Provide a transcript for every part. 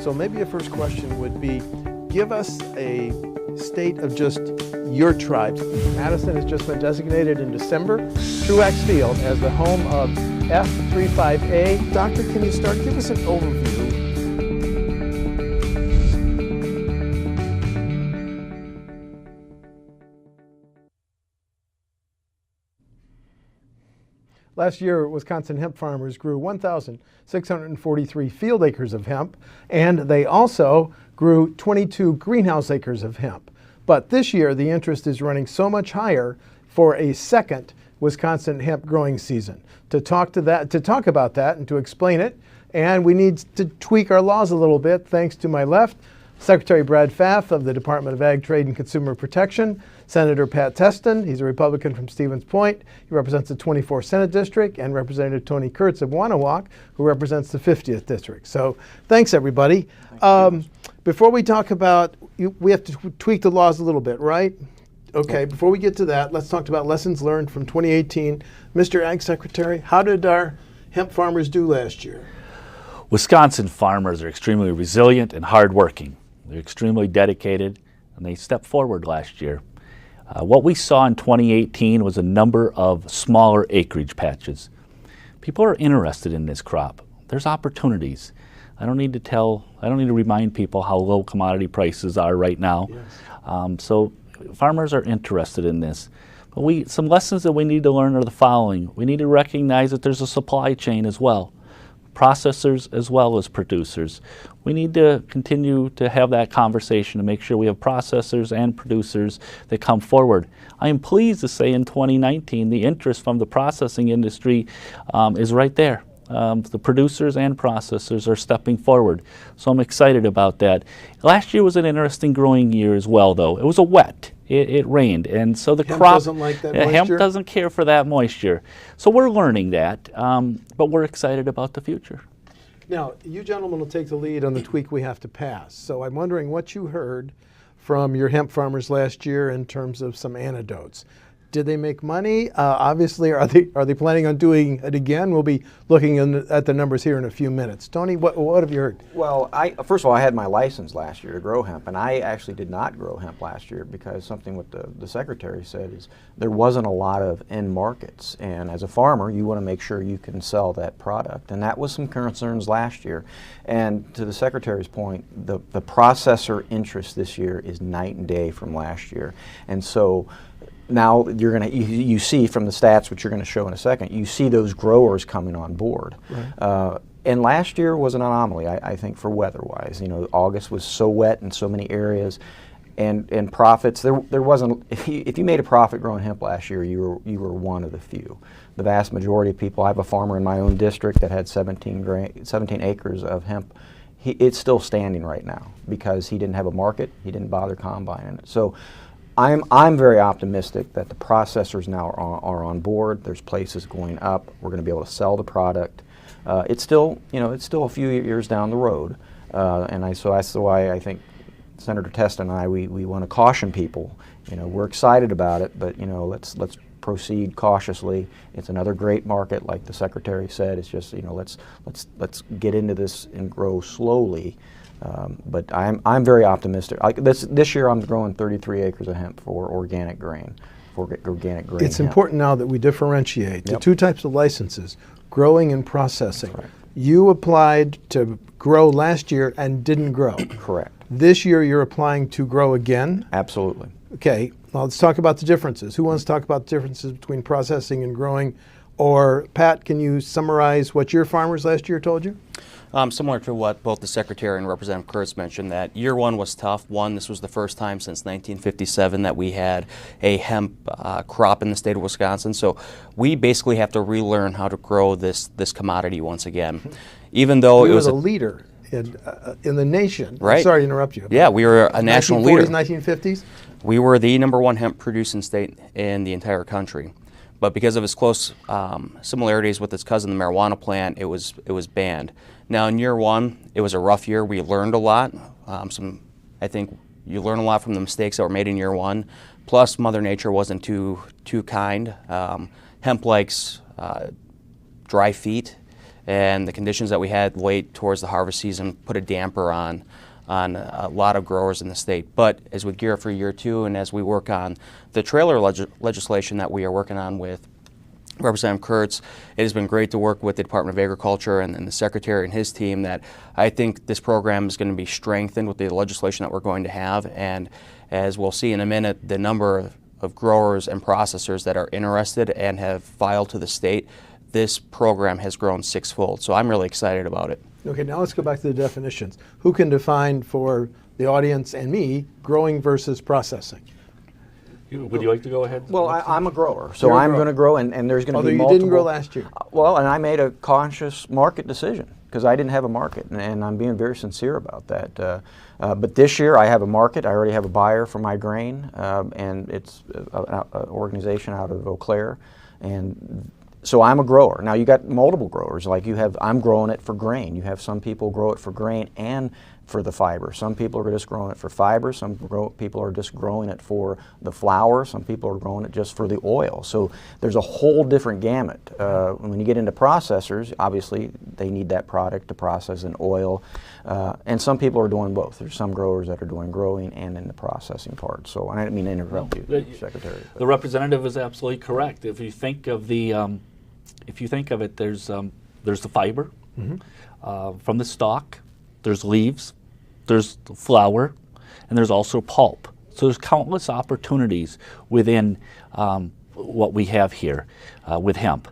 So maybe a first question would be, give us a state of just your tribes. Madison has just been designated in December, Truax Field, as the home of F35A. Doctor, can you start? Give us an overview. Last year, Wisconsin hemp farmers grew 1,643 field acres of hemp, and they also grew 22 greenhouse acres of hemp. But this year, the interest is running so much higher for a second Wisconsin hemp growing season. To talk about that and to explain it, and we need to tweak our laws a little bit, thanks to my left, Secretary Brad Pfaff of the Department of Ag, Trade, and Consumer Protection, Senator Pat Testin, he's a Republican from Stevens Point. He represents the 24th Senate District, and Representative Tony Kurtz of R-Wonewoc, who represents the 50th District. So thanks, everybody. Before we talk about, we have to tweak the laws a little bit, right? Okay, before we get to that, let's talk about lessons learned from 2018. Mr. Ag Secretary, how did our hemp farmers do last year? Wisconsin farmers are extremely resilient and hardworking. They're extremely dedicated, and they stepped forward last year. What we saw in 2018 was a number of smaller acreage patches. People are interested in this crop. There's opportunities. I don't need to remind people how low commodity prices are right now. Yes. So farmers are interested in this. But some lessons that we need to learn are the following. We need to recognize that there's a supply chain as well. Processors as well as producers. We need to continue to have that conversation to make sure we have processors and producers that come forward. I am pleased to say in 2019 the interest from the processing industry is right there. The producers and processors are stepping forward, so I'm excited about that. Last year was an interesting growing year as well, though. It was a wet. It rained, and so the hemp crop doesn't like that moisture? Hemp doesn't care for that moisture. So we're learning that, but we're excited about the future. Now, you gentlemen will take the lead on the tweak we have to pass. So I'm wondering what you heard from your hemp farmers last year in terms of some anecdotes. Did they make money? Obviously, are they planning on doing it again? We'll be looking at the numbers here in a few minutes. Tony, what have you heard? Well, first of all, I had my license last year to grow hemp, and I actually did not grow hemp last year because something what the secretary said is there wasn't a lot of end markets, and as a farmer, you want to make sure you can sell that product, and that was some concerns last year. And to the secretary's point, the processor interest this year is night and day from last year, and so now you see from the stats, which you're going to show in a second, you see those growers coming on board. Right. And last year was an anomaly, I think, for weather-wise. You know, August was so wet in so many areas, and profits. There wasn't. If you made a profit growing hemp last year, you were one of the few. The vast majority of people. I have a farmer in my own district that had 17 acres of hemp. It's still standing right now because he didn't have a market. He didn't bother combining it. So I'm very optimistic that the processors now are on board. There's places going up. We're going to be able to sell the product. It's still a few years down the road, so that's why I think Senator Testin and I we want to caution people. You know, we're excited about it, but you know, let's proceed cautiously. It's another great market, like the secretary said. It's just, you know, let's get into this and grow slowly. But I'm very optimistic. This year I'm growing 33 acres of hemp for organic grain. It's important now that we differentiate the two types of licenses, growing and processing. Right. You applied to grow last year and didn't grow. Correct. This year you're applying to grow again? Absolutely. Okay, well, let's talk about the differences. Who wants to talk about the differences between processing and growing? Or Pat, can you summarize what your farmers last year told you? Similar to what both the Secretary and Representative Kurtz mentioned, that year one was tough. This was the first time since 1957 that we had a hemp crop in the state of Wisconsin. So we basically have to relearn how to grow this commodity once again. Even though it was a leader in the nation. Right. I'm sorry to interrupt you. Yeah, we were a national leader. 1950s? We were the #1 hemp producing state in the entire country. But because of its close similarities with its cousin, the marijuana plant, it was banned. Now in year one, it was a rough year. We learned a lot. I think you learn a lot from the mistakes that were made in year one. Plus, Mother Nature wasn't too kind. Hemp likes dry feet. and the conditions that we had late towards the harvest season put a damper on a lot of growers in the state. But as we gear up for year 2 and as we work on the trailer legislation that we are working on with Representative Kurtz, it has been great to work with the Department of Agriculture and the Secretary and his team. That I think this program is going to be strengthened with the legislation that we're going to have, and as we'll see in a minute, the number of growers and processors that are interested and have filed to the state, this program has grown 6-fold. So I'm really excited about it. Okay, now let's go back to the definitions. Who can define for the audience and me growing versus processing? Would you like to go ahead? Well, I'm a grower, so You're a I'm grower. going to grow, and there's going to Although be you multiple. didn't grow last year. Well, and I made a conscious market decision because I didn't have a market, and I'm being very sincere about that. But this year I have a market. I already have a buyer for my grain, and it's an organization out of Eau Claire, and so I'm a grower. Now you got multiple growers, like you have. I'm growing it for grain. You have some people grow it for grain and for the fiber. Some people are just growing it for fiber. Some people are just growing it for the flour. Some people are growing it just for the oil. So there's a whole different gamut. When you get into processors, obviously they need that product to process in oil. And some people are doing both. There's some growers that are doing growing and in the processing part. So I didn't mean to interrupt you, Secretary. The representative is absolutely correct. If you think of the, there's the fiber from the stalk. There's leaves, there's flour, and there's also pulp. So there's countless opportunities within what we have here with hemp.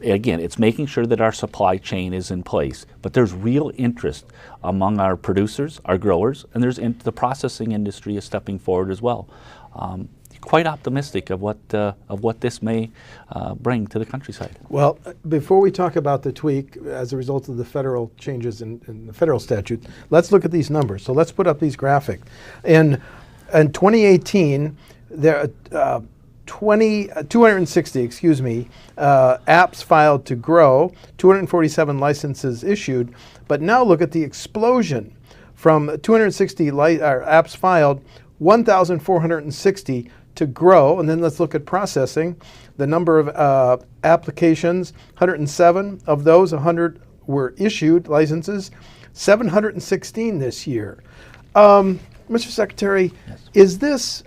Again, it's making sure that our supply chain is in place, but there's real interest among our producers, our growers, and the processing industry is stepping forward as well. Quite optimistic of what this may bring to the countryside. Well, before we talk about the tweak as a result of the federal changes in the federal statute, let's look at these numbers. So let's put up these graphics. In 2018, there are 260, apps filed to grow, 247 licenses issued, but now look at the explosion from 260 apps filed, 1,460 to grow, and then let's look at processing. The number of applications, 107 of those, 100 were issued licenses, 716 this year. Mr. Secretary, yes. Is this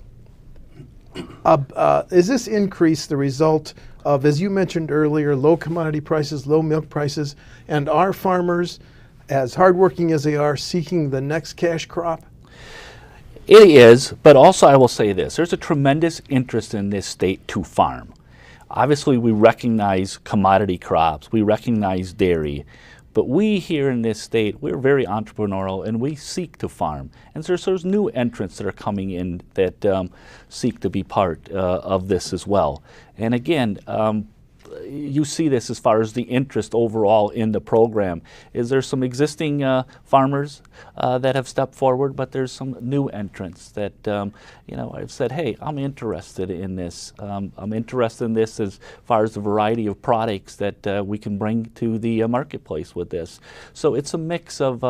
increase the result of, as you mentioned earlier, low commodity prices, low milk prices, and our farmers, as hardworking as they are, seeking the next cash crop? It is, but also I will say this. There's a tremendous interest in this state to farm. Obviously, we recognize commodity crops. We recognize dairy. But we here in this state, we're very entrepreneurial and we seek to farm. And there's new entrants that are coming in that seek to be part of this as well. And again, you see this as far as the interest overall in the program. Is there some existing farmers that have stepped forward, but there's some new entrants that I've said, hey, I'm interested in this. I'm interested in this as far as the variety of products that we can bring to the marketplace with this. So it's a mix of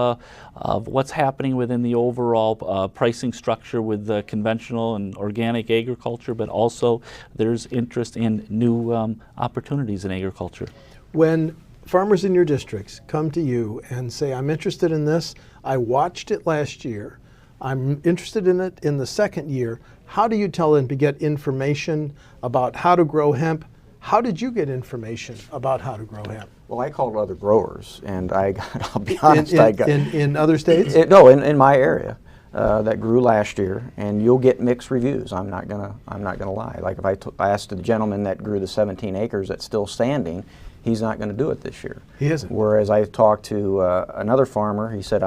what's happening within the overall pricing structure with conventional and organic agriculture, but also there's interest in new opportunities in agriculture. When farmers in your districts come to you and say, I'm interested in this, I watched it last year, I'm interested in it in the second year, how do you tell them to get information about how to grow hemp? How did you get information about how to grow hemp? Well, I called other growers, and I'll be honest, in other states? In my area. That grew last year, and you'll get mixed reviews. I'm not gonna lie. Like if I asked the gentleman that grew the 17 acres that's still standing, he's not going to do it this year. He isn't. Whereas I talked to another farmer, he said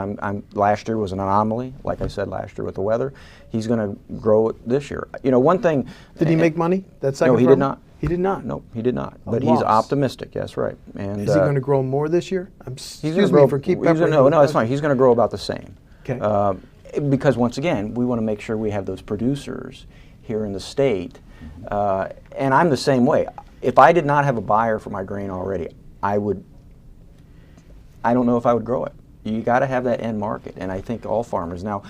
last year was an anomaly. Like I said last year with the weather, he's going to grow it this year. You know, one thing. Did he make money? That second No, he farmer? did not. He did not. Nope, he did not. A But loss. he's optimistic. Yes, right. And Is he going to grow more this year? he's Excuse gonna me grow, for keep he's gonna- peppering. No, it's fine. He's going to grow about the same. Okay. Because once again, we want to make sure we have those producers here in the state. And I'm the same way. If I did not have a buyer for my grain already, I don't know if I would grow it. You got to have that end market, and I think all farmers. Now,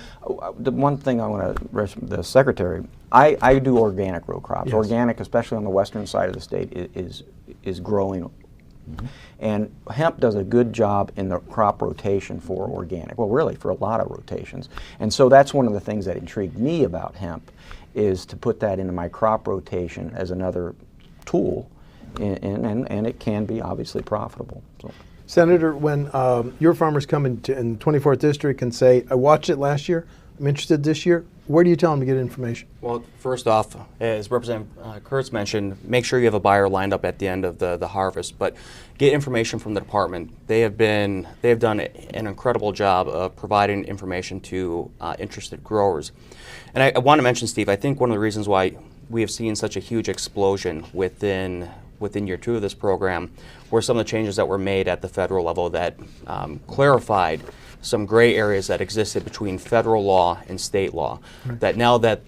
the one thing I want to, the Secretary, I do organic row crops. Yes. Organic, especially on the western side of the state, is growing And hemp does a good job in the crop rotation for organic, well really for a lot of rotations. And so that's one of the things that intrigued me about hemp, is to put that into my crop rotation as another tool, and it can be obviously profitable. So. Senator, when your farmers come in the 24th District and say, I watched it last year, I'm interested this year, where do you tell them to get information? Well, first off, as Representative Kurtz mentioned, make sure you have a buyer lined up at the end of the harvest, but get information from the department. They have done an incredible job of providing information to interested growers. And I want to mention, Steve, I think one of the reasons why we have seen such a huge explosion within year 2 of this program were some of the changes that were made at the federal level that clarified some gray areas that existed between federal law and state law. Right. That now that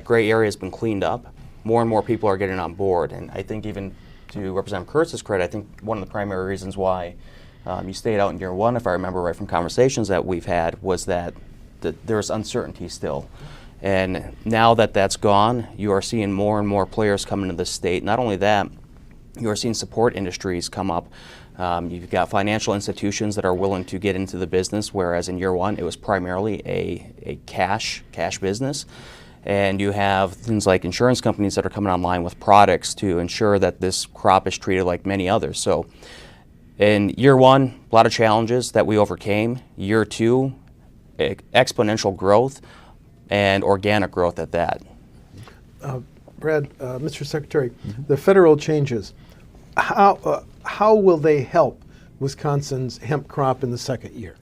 gray area has been cleaned up, more and more people are getting on board. And I think even to Representative Kurtz's credit, I think one of the primary reasons why you stayed out in year 1, if I remember right from conversations that we've had, was that there's uncertainty still. And now that that's gone, you are seeing more and more players come into the state. Not only that, you are seeing support industries come up. You've got financial institutions that are willing to get into the business, whereas in year 1 it was primarily a cash business. And you have things like insurance companies that are coming online with products to ensure that this crop is treated like many others. So in year 1, a lot of challenges that we overcame. Year 2, exponential growth and organic growth at that. Brad, Mr. Secretary, the federal changes, how will they help Wisconsin's hemp crop in the second year?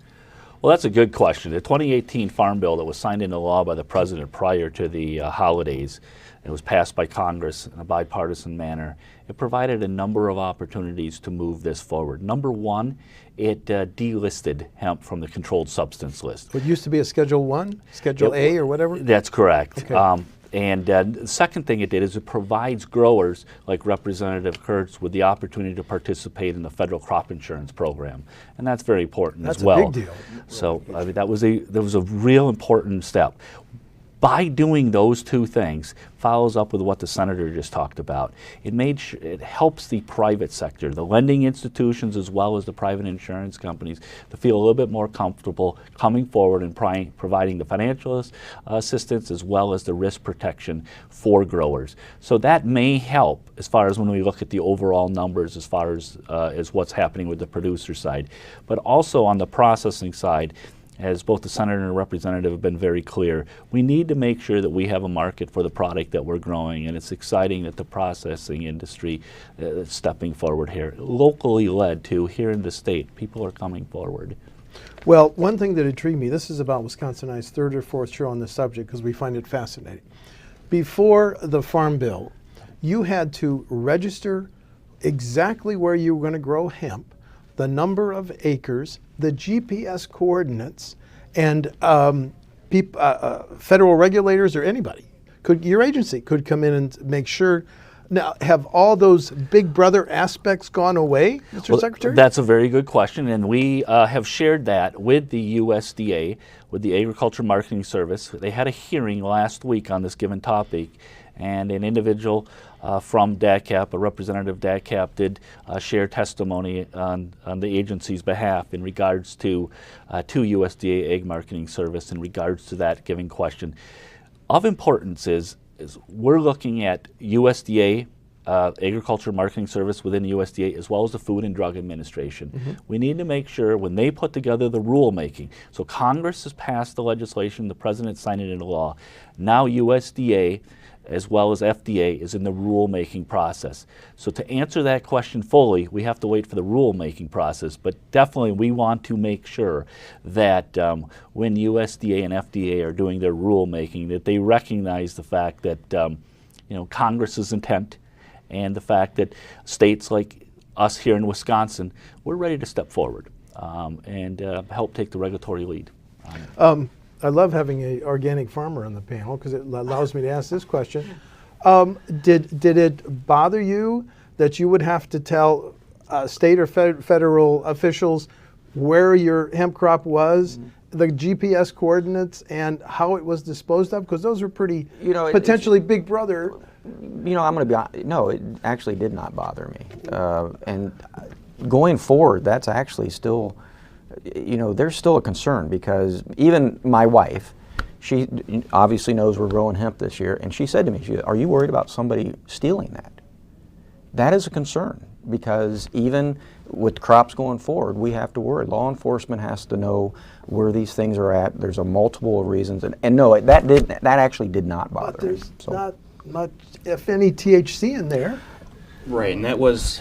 Well, that's a good question. The 2018 Farm Bill that was signed into law by the President prior to the holidays, it was passed by Congress in a bipartisan manner. It provided a number of opportunities to move this forward. Number 1, it delisted hemp from the controlled substance list. What used to be a Schedule 1, Schedule A or whatever? That's correct. Okay. And the second thing it did is it provides growers like Representative Kurtz with the opportunity to participate in the federal crop insurance program, and that's very important as well. That's a big deal. So I mean, that was a real important step. By doing those 2 things, follows up with what the Senator just talked about. It helps the private sector, the lending institutions as well as the private insurance companies, to feel a little bit more comfortable coming forward and providing the financial assistance as well as the risk protection for growers. So that may help as far as when we look at the overall numbers as far as what's happening with the producer side. But also on the processing side, as both the Senator and the Representative have been very clear, we need to make sure that we have a market for the product that we're growing, and it's exciting that the processing industry is stepping forward here. Locally led too, here in the state, people are coming forward. Well, one thing that intrigued me, this is about WisconsinEye's 3rd or 4th show on this subject because we find it fascinating. Before the Farm Bill, you had to register exactly where you were going to grow hemp, the number of acres, the GPS coordinates, and federal regulators or anybody, your agency could come in and make sure. Now, have all those big brother aspects gone away, Mr. Secretary? That's a very good question, and we have shared that with the USDA, with the Agriculture Marketing Service. They had a hearing last week on this given topic, and an individual from DACAP, a representative of DACAP, did share testimony on the agency's behalf in regards to USDA Ag Marketing Service in regards to that given question. Of importance is we're looking at USDA, Agriculture Marketing Service within the USDA, as well as the Food and Drug Administration. We need to make sure when they put together the rulemaking, so Congress has passed the legislation, the President signed it into law, now USDA as well as FDA is in the rulemaking process. So to answer that question fully, we have to wait for the rulemaking process, but definitely we want to make sure that when USDA and FDA are doing their rulemaking, that they recognize the fact that Congress's intent and the fact that states like us here in Wisconsin, we're ready to step forward and help take the regulatory lead. I love having an organic farmer on the panel because it allows me to ask this question. Did it bother you that you would have to tell state or federal officials where your hemp crop was, the GPS coordinates, and how it was disposed of? Because those are pretty potentially big brother. I'm going to be honest. No, it actually did not bother me. And going forward, that's actually still, there's still a concern, because even my wife, she obviously knows we're growing hemp this year, and she said to me, are you worried about somebody stealing that? That is a concern, because even with crops going forward, we have to worry. Law enforcement has to know where these things are at. There's a multiple of reasons, and no, that actually did not bother But there's me. So. not much, if any, THC in there. Right, and that was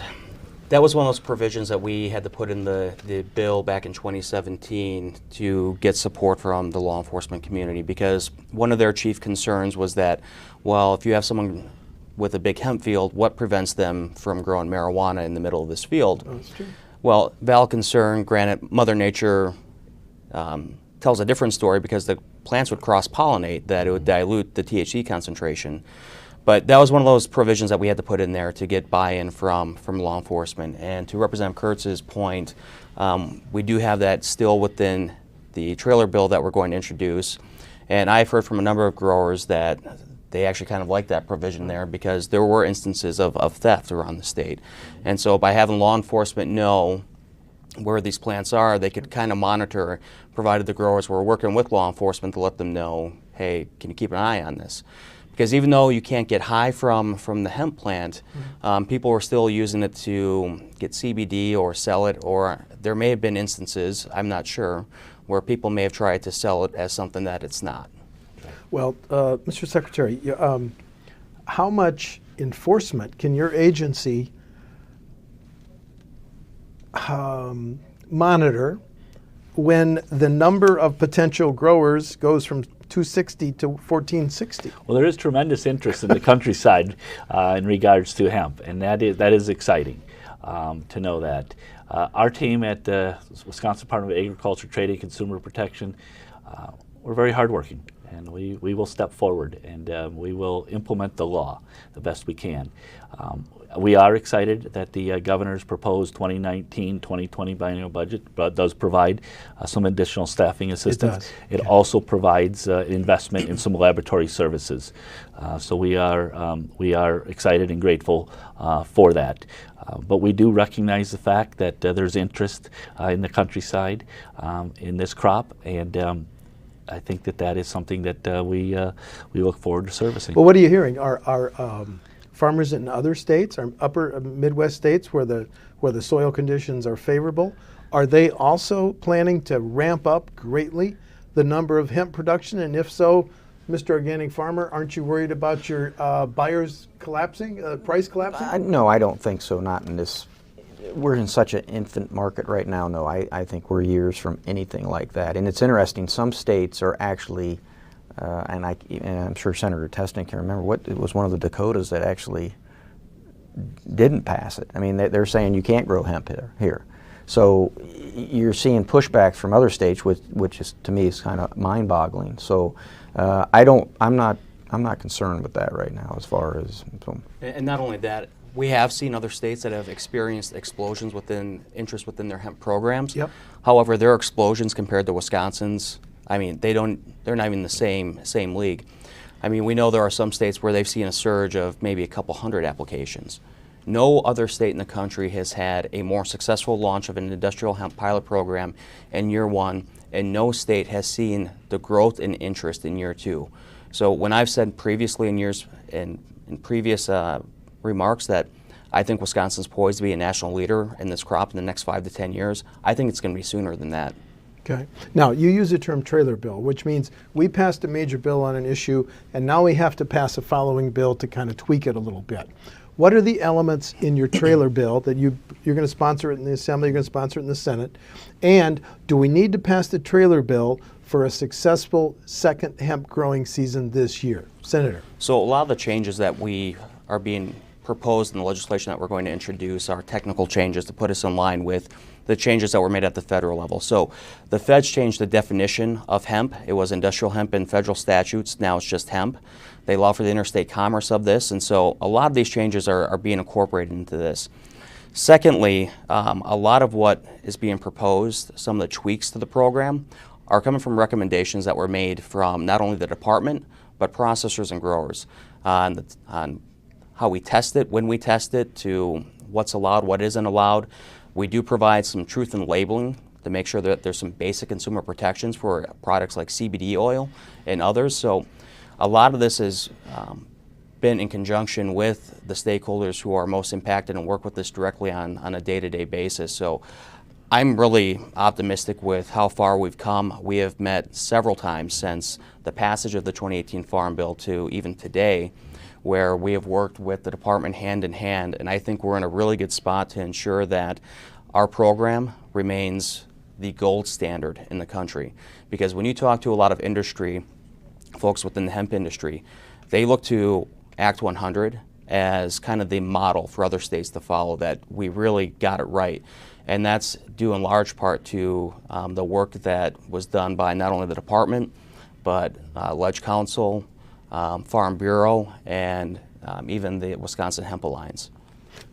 one of those provisions that we had to put in the bill back in 2017 to get support from the law enforcement community, because one of their chief concerns was that, well, if you have someone with a big hemp field, what prevents them from growing marijuana in the middle of this field? Oh, that's true. Well, valid concern. Granted, Mother Nature tells a different story, because the plants would cross-pollinate, that it would dilute the THC concentration. But that was one of those provisions that we had to put in there to get buy-in from law enforcement. And to Representative Kurtz's point, we do have that still within the trailer bill that we're going to introduce. And I've heard from a number of growers that they actually kind of like that provision there, because there were instances of theft around the state. And so by having law enforcement know where these plants are, they could kind of monitor, provided the growers were working with law enforcement to let them know, hey, can you keep an eye on this? Because even though you can't get high from the hemp plant, people are still using it to get CBD or sell it, or there may have been instances, I'm not sure, where people may have tried to sell it as something that it's not. Well, Mr. Secretary, how much enforcement can your agency monitor when the number of potential growers goes from 260 to 1460? Well, there is tremendous interest in the countryside in regards to hemp, and that is exciting to know that. Our team at the Wisconsin Department of Agriculture, Trade and Consumer Protection, we're very hardworking, and we will step forward, and we will implement the law the best we can. We are excited that the governor's proposed 2019-2020 biennial budget does provide some additional staffing assistance. It also provides investment in some laboratory services. So we are excited and grateful for that. But we do recognize the fact that there's interest in the countryside in this crop, and I think that is something that we look forward to servicing. Well, what are you hearing? Are farmers in other states, or upper Midwest states where the soil conditions are favorable, are they also planning to ramp up greatly the number of hemp production? And if so, Mr. Organic Farmer, aren't you worried about your buyers collapsing, price collapsing? No, I don't think so. Not in this. We're in such an infant market right now. No, I think we're years from anything like that. And it's interesting. Some states are actually, and I'm sure Senator Testin can remember, it was one of the Dakotas that actually didn't pass it. I mean, they're saying you can't grow hemp here. So you're seeing pushbacks from other states, which is, to me, is kind of mind-boggling. So I'm not concerned with that right now, as far as. So. And not only that, we have seen other states that have experienced explosions within interest within their hemp programs. Yep. However, their explosions compared to Wisconsin's, I mean, they're not even the same league. I mean, we know there are some states where they've seen a surge of maybe a couple hundred applications. No other state in the country has had a more successful launch of an industrial hemp pilot program in year one, and no state has seen the growth in interest in year two. So when I've said previously in previous remarks that I think Wisconsin's poised to be a national leader in this crop in the next 5 to 10 years, I think it's going to be sooner than that. Okay. Now, you use the term trailer bill, which means we passed a major bill on an issue, and now we have to pass a following bill to kind of tweak it a little bit. What are the elements in your trailer bill that you're going to sponsor it in the Assembly, you're going to sponsor it in the Senate, and do we need to pass the trailer bill for a successful second hemp growing season this year? Senator. So a lot of the changes that we are being proposed in the legislation that we're going to introduce are technical changes to put us in line with the changes that were made at the federal level. So the feds changed the definition of hemp. It was industrial hemp in federal statutes. Now it's just hemp. They allow for the interstate commerce of this, and so a lot of these changes are being incorporated into this. Secondly, a lot of what is being proposed, some of the tweaks to the program, are coming from recommendations that were made from not only the department, but processors and growers on how we test it, when we test it, to what's allowed, what isn't allowed. We do provide some truth in labeling to make sure that there's some basic consumer protections for products like CBD oil and others. So a lot of this has been in conjunction with the stakeholders who are most impacted and work with this directly on a day-to-day basis. So I'm really optimistic with how far we've come. We have met several times since the passage of the 2018 Farm Bill to even today, where we have worked with the department hand in hand, and I think we're in a really good spot to ensure that our program remains the gold standard in the country. Because when you talk to a lot of industry, folks within the hemp industry, they look to Act 100 as kind of the model for other states to follow, that we really got it right. And that's due in large part to the work that was done by not only the department, but Ledge Council, Farm Bureau, and even the Wisconsin Hemp Alliance.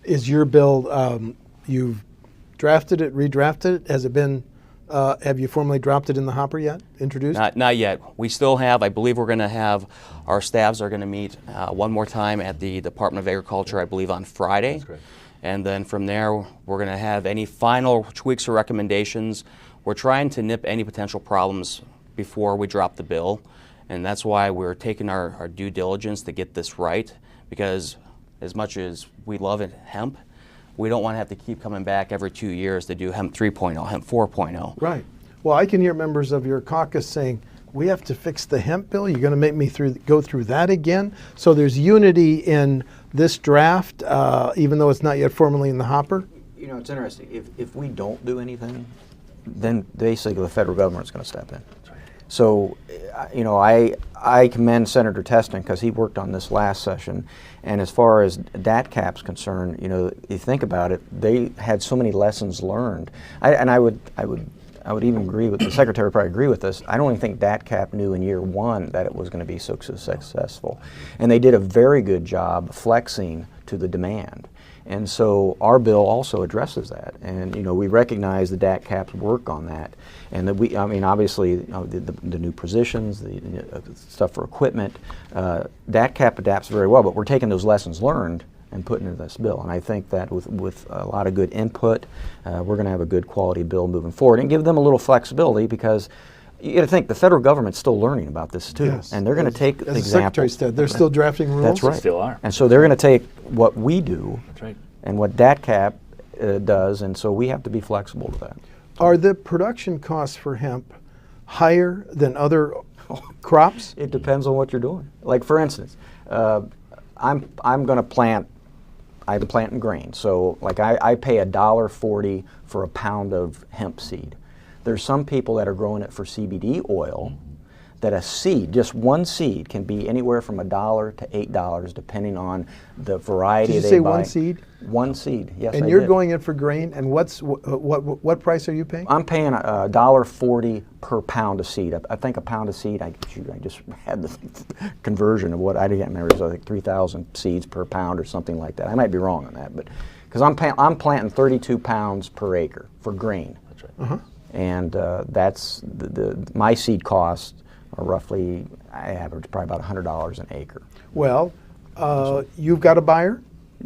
Is your bill, you've drafted it, redrafted it? Has it been, have you formally dropped it in the hopper yet, introduced? Not yet. We still have, I believe we're going to have, our staffs are going to meet one more time at the Department of Agriculture, I believe on Friday. That's great. And then from there, we're going to have any final tweaks or recommendations. We're trying to nip any potential problems before we drop the bill. And that's why we're taking our due diligence to get this right, because as much as we love it, hemp, we don't want to have to keep coming back every 2 years to do Hemp 3.0, Hemp 4.0. Right. Well, I can hear members of your caucus saying, we have to fix the hemp bill. You're going to make me go through that again? So there's unity in this draft, even though it's not yet formally in the hopper? You know, it's interesting. If we don't do anything, then basically the federal government's going to step in. So, you know, I commend Senator Testin because he worked on this last session. And as far as DAT cap's concerned, you know, you think about it, they had so many lessons learned. I would even agree with the secretary. Probably agree with this. I don't even think DAT cap knew in year one that it was going to be so successful, and they did a very good job flexing to the demand. And so our bill also addresses that, and you know, we recognize the DAT cap's work on that, and that I mean, obviously, you know, the new positions, the stuff for equipment, DAT cap adapts very well. But we're taking those lessons learned and putting into this bill, and I think that with a lot of good input, we're going to have a good quality bill moving forward, and give them a little flexibility, because you got to think the federal government's still learning about this too, Yes. and they're going to take As the Secretary said, they're still drafting rules. That's right. They still are. And so they're going to take what we do That's right. and what DAT cap does, and so we have to be flexible to that. Are the production costs for hemp higher than other crops? It depends on what you're doing. Like for instance, I'm going to plant. I'm planting grain, so like I pay $1.40 for a pound of hemp seed. There's some people that are growing it for CBD oil, that a seed, just one seed, can be anywhere from $1 to $8, depending on the variety Did you they say buy. one seed? One seed, yes. And I you're did. going in for grain, and what price are you paying? I'm paying $1.40 per pound of seed. I think a pound of seed, I just had the conversion of what, I didn't remember, it was like 3,000 seeds per pound or something like that. I might be wrong on that, but because I'm planting 32 pounds per acre for grain. That's right. Uh-huh. And that's my seed costs are roughly, I average probably about $100 an acre. Well, you've got a buyer?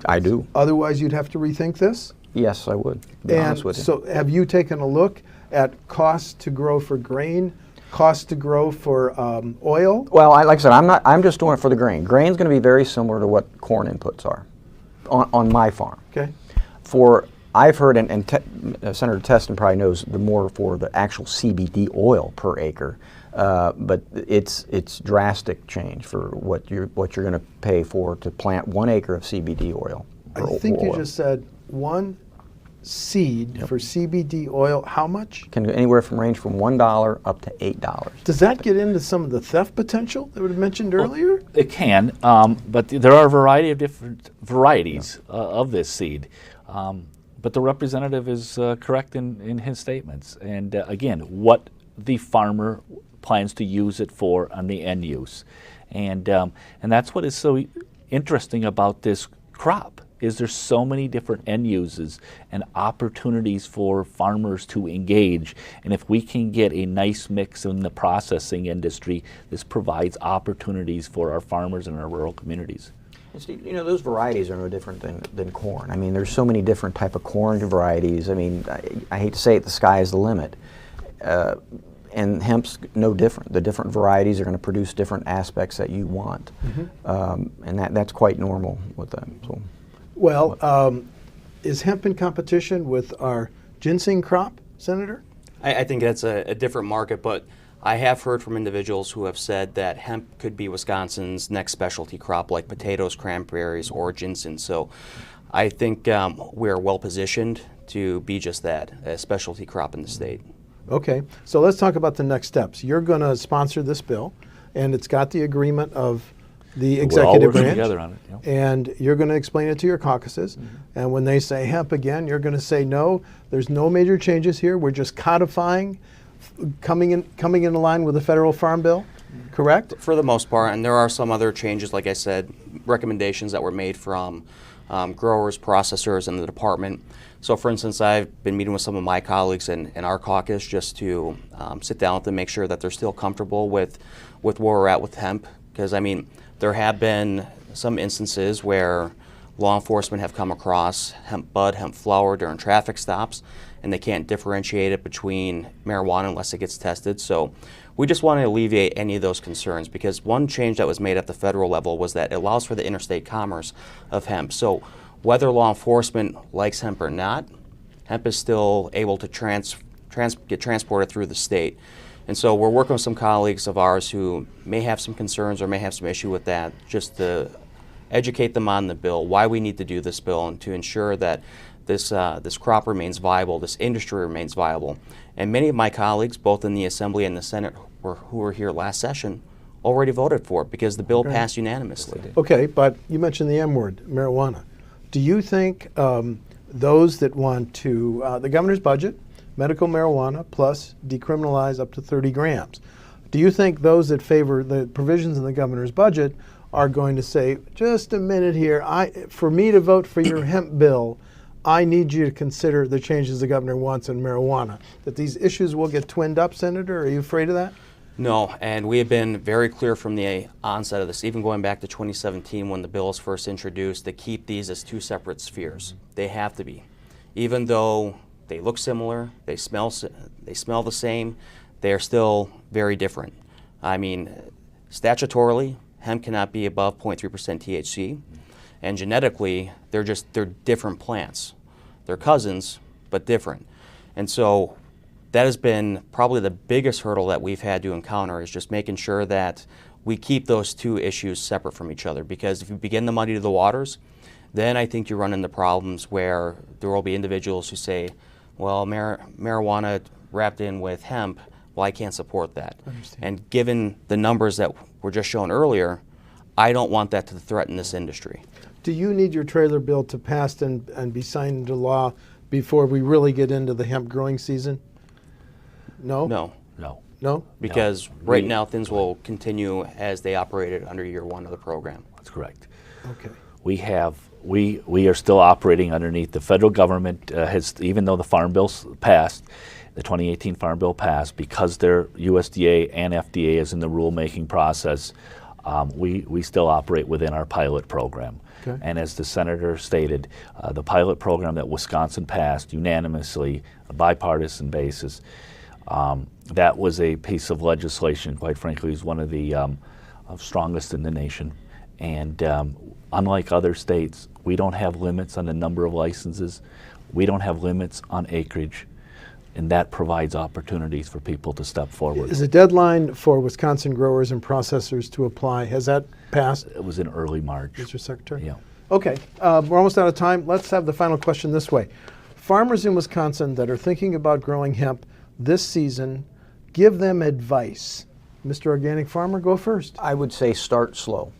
I do. Otherwise, you'd have to rethink this? Yes, I would, to be honest with you. So have you taken a look at costs to grow for grain, costs to grow for oil? Well, like I said, I'm just doing it for the grain. Grain's going to be very similar to what corn inputs are on my farm. Okay. I've heard, and Senator Testin probably knows the more for the actual CBD oil per acre, but it's drastic change for what you're going to pay for to plant 1 acre of CBD oil. I think you just said one seed for CBD oil. How much? Can anywhere from range from $1 up to $8. Does that get into some of the theft potential that was mentioned earlier? It can, but there are a variety of different varieties of this seed. But the representative is correct in his statements. And again, what the farmer plans to use it for on the end use. And that's what is so interesting about this crop, is there's so many different end uses and opportunities for farmers to engage. And if we can get a nice mix in the processing industry, this provides opportunities for our farmers and our rural communities. And Steve, you know, those varieties are no different than corn. I mean, there's so many different type of corn varieties. I mean, I hate to say it, the sky is the limit. And hemp's no different. The different varieties are going to produce different aspects that you want. And that's quite normal with them. So. Well, is hemp in competition with our ginseng crop, Senator? I think that's a different market, but I have heard from individuals who have said that hemp could be Wisconsin's next specialty crop, like potatoes, cranberries, or ginseng. So I think we're well positioned to be just that, a specialty crop in the state. Okay, so let's talk about the next steps. You're going to sponsor this bill, and it's got the agreement of the executive branch. Together on it. Yeah. And you're going to explain it to your caucuses. And when they say hemp again, you're going to say, no, there's no major changes here. We're just codifying, coming in line with the federal farm bill, correct? For the most part, and there are some other changes, like I said, recommendations that were made from growers, processors, and the department. So for instance, I've been meeting with some of my colleagues in our caucus just to sit down with them, make sure that they're still comfortable with where we're at with hemp. Because I mean, there have been some instances where law enforcement have come across hemp bud, hemp flower during traffic stops, and they can't differentiate it between marijuana unless it gets tested. So we just want to alleviate any of those concerns, because one change that was made at the federal level was that it allows for the interstate commerce of hemp. So whether law enforcement likes hemp or not, hemp is still able to get transported through the state. And so we're working with some colleagues of ours who may have some concerns or may have some issue with that, just to educate them on the bill, why we need to do this bill, and to ensure that this crop remains viable, this industry remains viable. And many of my colleagues, both in the Assembly and the Senate, who were here last session, already voted for it because the bill passed unanimously. Okay, but you mentioned the M word, marijuana. Do you think those that want to, the governor's budget, medical marijuana plus decriminalize up to 30 grams, do you think those that favor the provisions in the governor's budget are going to say, just a minute here, for me to vote for your hemp bill, I need you to consider the changes the governor wants in marijuana, that these issues will get twinned up, Senator? Are you afraid of that? No, and we have been very clear from the onset of this, even going back to 2017 when the bill was first introduced, to keep these as two separate spheres. They have to be. Even though they look similar, they smell the same, they are still very different. I mean, statutorily, hemp cannot be above 0.3% THC, and genetically, they're different plants. They're cousins, but different. And so that has been probably the biggest hurdle that we've had to encounter, is just making sure that we keep those two issues separate from each other. Because if you begin to muddy the waters, then I think you run into problems where there will be individuals who say, well, marijuana wrapped in with hemp, well, I can't support that. And given the numbers that were just shown earlier, I don't want that to threaten this industry. Do you need your trailer bill to pass and be signed into law before we really get into the hemp growing season? No? No? Because right now things will continue as they operated under year one of the program. That's correct. Okay. We are still operating underneath the federal government, even though the Farm Bill passed, the 2018 Farm Bill passed, because their USDA and FDA is in the rulemaking process, we still operate within our pilot program. Okay. And as the senator stated, the pilot program that Wisconsin passed unanimously, a bipartisan basis, that was a piece of legislation, quite frankly, is one of the strongest in the nation. And unlike other states, we don't have limits on the number of licenses. We don't have limits on acreage. And that provides opportunities for people to step forward. Is a deadline for Wisconsin growers and processors to apply, has that passed? It was in early March. Mr. Secretary? Yeah. Okay, we're almost out of time. Let's have the final question this way. Farmers in Wisconsin that are thinking about growing hemp this season, give them advice. Mr. Organic Farmer, go first. I would say start slow.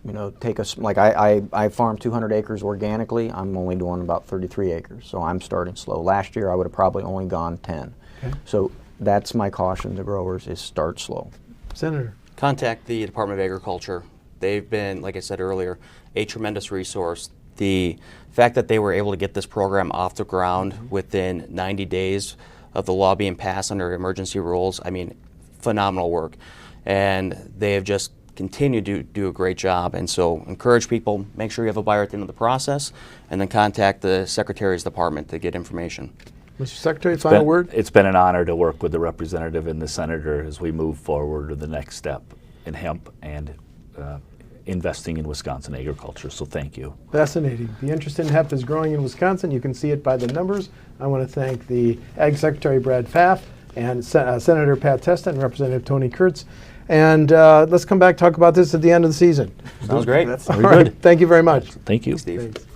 You know, like I farm 200 acres organically. I'm only doing about 33 acres, so I'm starting slow. Last year I would have probably only gone 10. Okay. So that's my caution to growers, is start slow. Senator. Contact the Department of Agriculture. They've been, like I said earlier, a tremendous resource. The fact that they were able to get this program off the ground within 90 days of the law being passed under emergency rules, I mean, phenomenal work. And they have just continue to do a great job. And so encourage people, make sure you have a buyer at the end of the process, and then contact the Secretary's department to get information. Mr. Secretary, final word? It's been an honor to work with the representative and the senator as we move forward to the next step in hemp and investing in Wisconsin agriculture, so thank you. Fascinating. The interest in hemp is growing in Wisconsin. You can see it by the numbers. I want to thank the Ag Secretary Brad Pfaff and Senator Pat Testin and Representative Tony Kurtz. And let's come back and talk about this at the end of the season. Sounds great. All right. Thank you very much. Thank you. Steve. Thanks.